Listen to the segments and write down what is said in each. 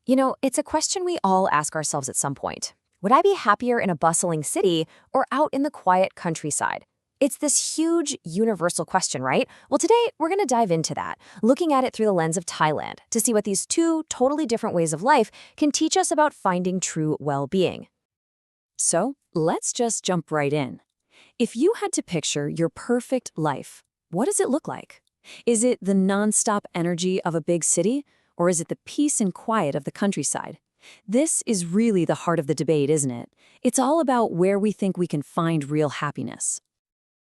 It's a question we all ask ourselves at some point. Would I be happier in a bustling city or out in the quiet countryside? It's this huge universal question, right? Well, today we're going to dive into that, looking at it through the lens of Thailand to see what these two totally different ways of life can teach us about finding true well-being. So, let's just jump right in. If you had to picture your perfect life, what does it look like? Is it the nonstop energy of a big city, or is it the peace and quiet of the countryside? This is really the heart of the debate, isn't it? It's all about where we think we can find real happiness.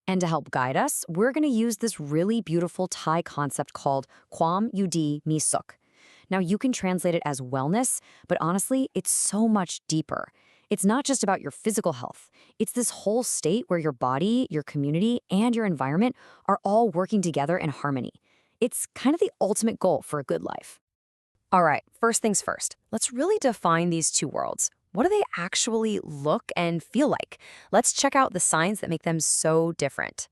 And to help guide us, we're going to use this really beautiful Thai concept called Kwam Yudi Mi Suk. Now, you can translate it as wellness, but honestly, it's so much deeper. It's not just about your physical health. It's this whole state where your body, your community, and your environment are all working together in harmony. It's kind of the ultimate goal for a good life. All right, first things first. Let's really define these two worlds. What do they actually look and feel like? Let's check out the signs that make them so different.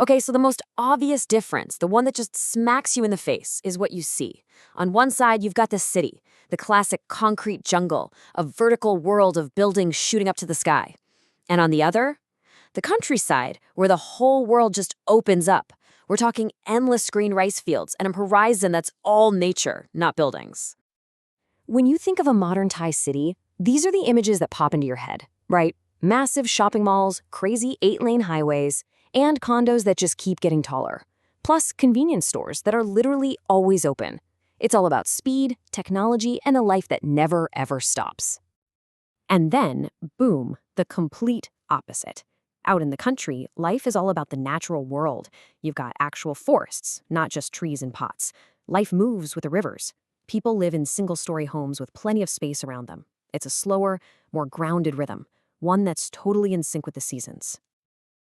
Okay, so the most obvious difference, the one that just smacks you in the face, is what you see. On one side, you've got the city, the classic concrete jungle, a vertical world of buildings shooting up to the sky. And on the other, the countryside, where the whole world just opens up. We're talking endless green rice fields and a horizon that's all nature, not buildings. When you think of a modern Thai city, these are the images that pop into your head, right? Massive shopping malls, crazy 8-lane highways, and condos that just keep getting taller. Plus convenience stores that are literally always open. It's all about speed, technology, and a life that never, ever stops. And then, boom, the complete opposite. Out in the country, life is all about the natural world. You've got actual forests, not just trees and pots. Life moves with the rivers. People live in single-story homes with plenty of space around them. It's a slower, more grounded rhythm, one that's totally in sync with the seasons.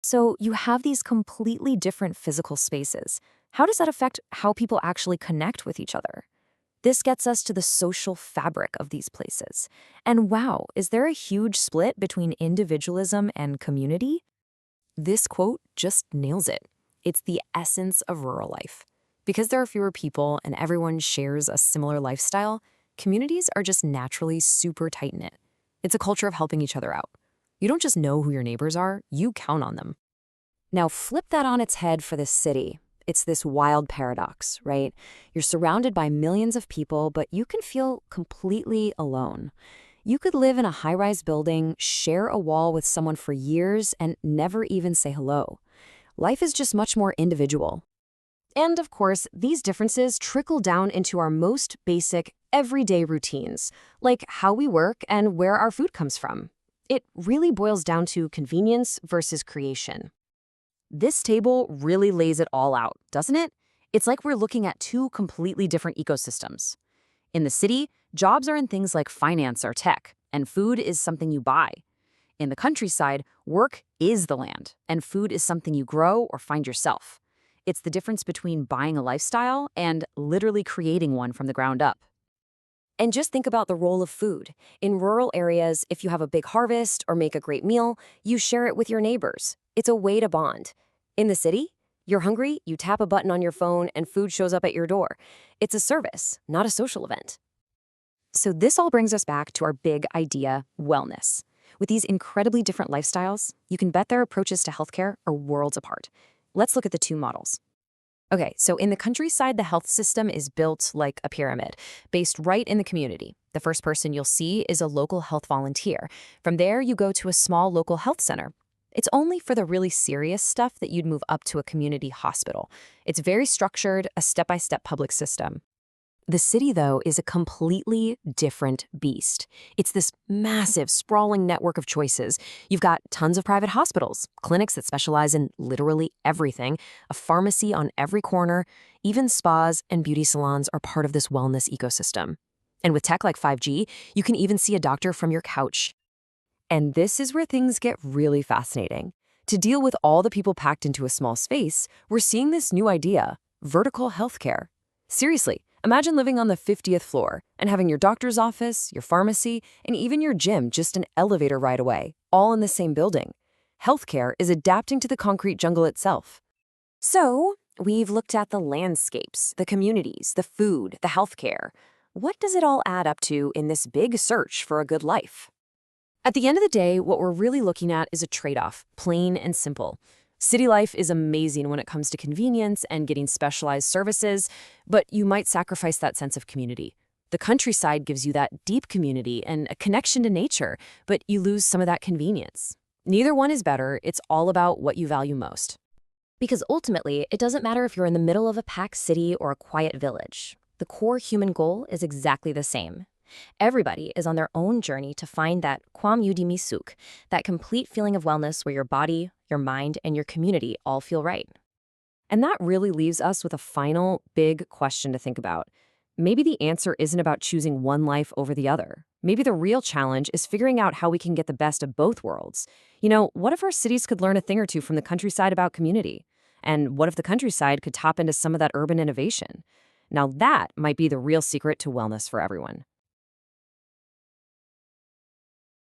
So you have these completely different physical spaces. How does that affect how people actually connect with each other? This gets us to the social fabric of these places. And wow, is there a huge split between individualism and community? This quote just nails it. It's the essence of rural life. Because there are fewer people and everyone shares a similar lifestyle, communities are just naturally super tight-knit. It's a culture of helping each other out. You don't just know who your neighbors are, you count on them. Now flip that on its head for the city. It's this wild paradox, right? You're surrounded by millions of people, but you can feel completely alone. You could live in a high-rise building, share a wall with someone for years, and never even say hello. Life is just much more individual. And of course, these differences trickle down into our most basic, everyday routines, like how we work and where our food comes from. It really boils down to convenience versus creation. This table really lays it all out, doesn't it? It's like we're looking at two completely different ecosystems. In the city, jobs are in things like finance or tech, and food is something you buy. In the countryside, work is the land, and food is something you grow or find yourself. It's the difference between buying a lifestyle and literally creating one from the ground up. And just think about the role of food. In rural areas, if you have a big harvest or make a great meal, you share it with your neighbors. It's a way to bond. In the city, you're hungry, you tap a button on your phone, and food shows up at your door. It's a service, not a social event. So this all brings us back to our big idea, wellness. With these incredibly different lifestyles, you can bet their approaches to healthcare are worlds apart. Let's look at the two models. Okay, so in the countryside, the health system is built like a pyramid, based right in the community. The first person you'll see is a local health volunteer. From there, you go to a small local health center. It's only for the really serious stuff that you'd move up to a community hospital. It's very structured, a step-by-step public system. The city, though, is a completely different beast. It's this massive, sprawling network of choices. You've got tons of private hospitals, clinics that specialize in literally everything, a pharmacy on every corner, even spas and beauty salons are part of this wellness ecosystem. And with tech like 5G, you can even see a doctor from your couch. And this is where things get really fascinating. To deal with all the people packed into a small space, we're seeing this new idea, vertical healthcare. Seriously. Imagine living on the 50th floor and having your doctor's office, your pharmacy, and even your gym just an elevator ride away, all in the same building. Healthcare is adapting to the concrete jungle itself. So, we've looked at the landscapes, the communities, the food, the healthcare. What does it all add up to in this big search for a good life? At the end of the day, what we're really looking at is a trade-off, plain and simple. City life is amazing when it comes to convenience and getting specialized services, but you might sacrifice that sense of community. The countryside gives you that deep community and a connection to nature, but you lose some of that convenience. Neither one is better, it's all about what you value most. Because ultimately, it doesn't matter if you're in the middle of a packed city or a quiet village. The core human goal is exactly the same. Everybody is on their own journey to find that kwam yudimi suk, that complete feeling of wellness where your body, your mind, and your community all feel right. And that really leaves us with a final, big question to think about. Maybe the answer isn't about choosing one life over the other. Maybe the real challenge is figuring out how we can get the best of both worlds. What if our cities could learn a thing or two from the countryside about community? And what if the countryside could tap into some of that urban innovation? Now that might be the real secret to wellness for everyone.